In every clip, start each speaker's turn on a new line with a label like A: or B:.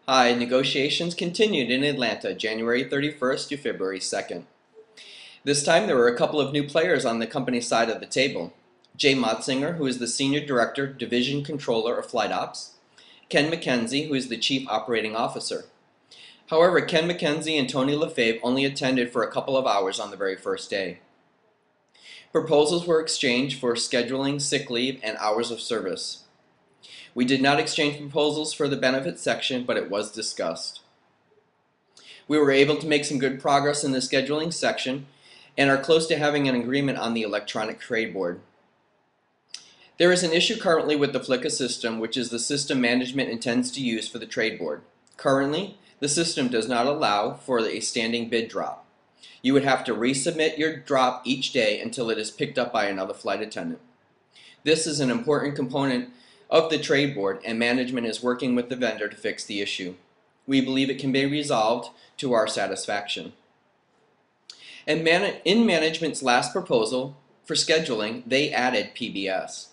A: Hi, negotiations continued in Atlanta, January 31st to February 2nd. This time there were a couple of new players on the company side of the table. Jay Motzinger, who is the Senior Director, Division Controller of Flight Ops. Ken McKenzie, who is the Chief Operating Officer. However, Ken McKenzie and Tony Lefebvre only attended for a couple of hours on the very first day. Proposals were exchanged for scheduling, sick leave, and hours of service. We did not exchange proposals for the benefits section, but it was discussed. We were able to make some good progress in the scheduling section and are close to having an agreement on the electronic trade board. There is an issue currently with the FLICA system, which is the system management intends to use for the trade board. Currently, the system does not allow for a standing bid drop. You would have to resubmit your drop each day until it is picked up by another flight attendant. This is an important component of the trade board, and management is working with the vendor to fix the issue. We believe it can be resolved to our satisfaction. And in management's last proposal for scheduling, they added PBS.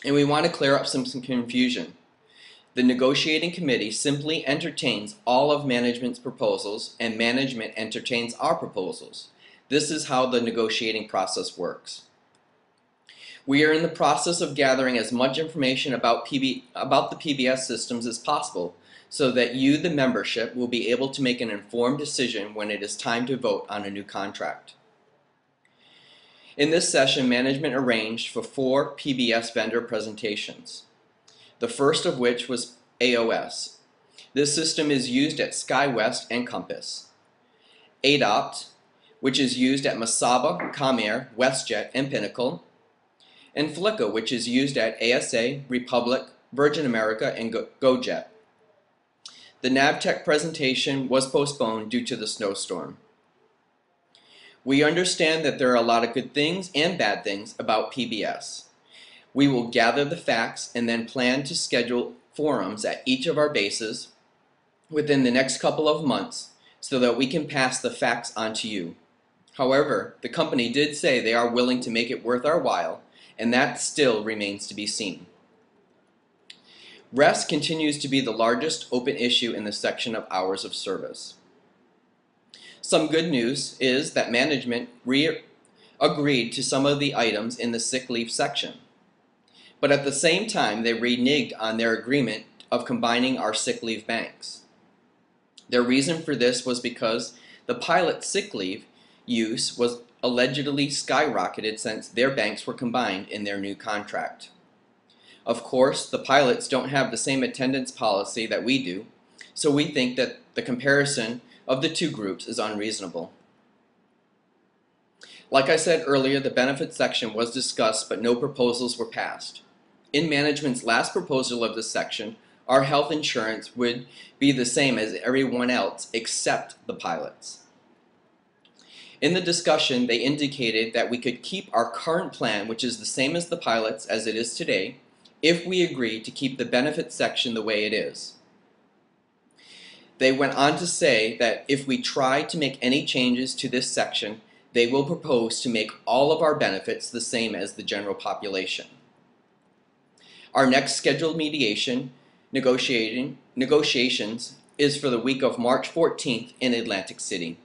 A: And we want to clear up some confusion. The negotiating committee simply entertains all of management's proposals, and management entertains our proposals. This is how the negotiating process works. We are in the process of gathering as much information about the PBS systems as possible so that you, the membership, will be able to make an informed decision when it is time to vote on a new contract. In this session, management arranged for 4 PBS vendor presentations, the first of which was AOS. This system is used at SkyWest and Compass. ADOPT, which is used at Mesaba, Comair, WestJet, and Pinnacle, and FLICA, which is used at ASA, Republic, Virgin America, and GoJet. The NAVTEC presentation was postponed due to the snowstorm. We understand that there are a lot of good things and bad things about PBS. We will gather the facts and then plan to schedule forums at each of our bases within the next couple of months so that we can pass the facts on to you. However, the company did say they are willing to make it worth our while, and that still remains to be seen. REST continues to be the largest open issue in the section of hours of service. Some good news is that management agreed to some of the items in the sick leave section. But at the same time, they reneged on their agreement of combining our sick leave banks. Their reason for this was because the pilot sick leave use was allegedly skyrocketed since their banks were combined in their new contract. Of course, the pilots don't have the same attendance policy that we do, so we think that the comparison of the two groups is unreasonable. Like I said earlier, the benefits section was discussed, but no proposals were passed. In management's last proposal of this section, our health insurance would be the same as everyone else except the pilots. In the discussion, they indicated that we could keep our current plan, which is the same as the pilots as it is today, if we agree to keep the benefits section the way it is. They went on to say that if we try to make any changes to this section, they will propose to make all of our benefits the same as the general population. Our next scheduled negotiations is for the week of March 14th in Atlantic City.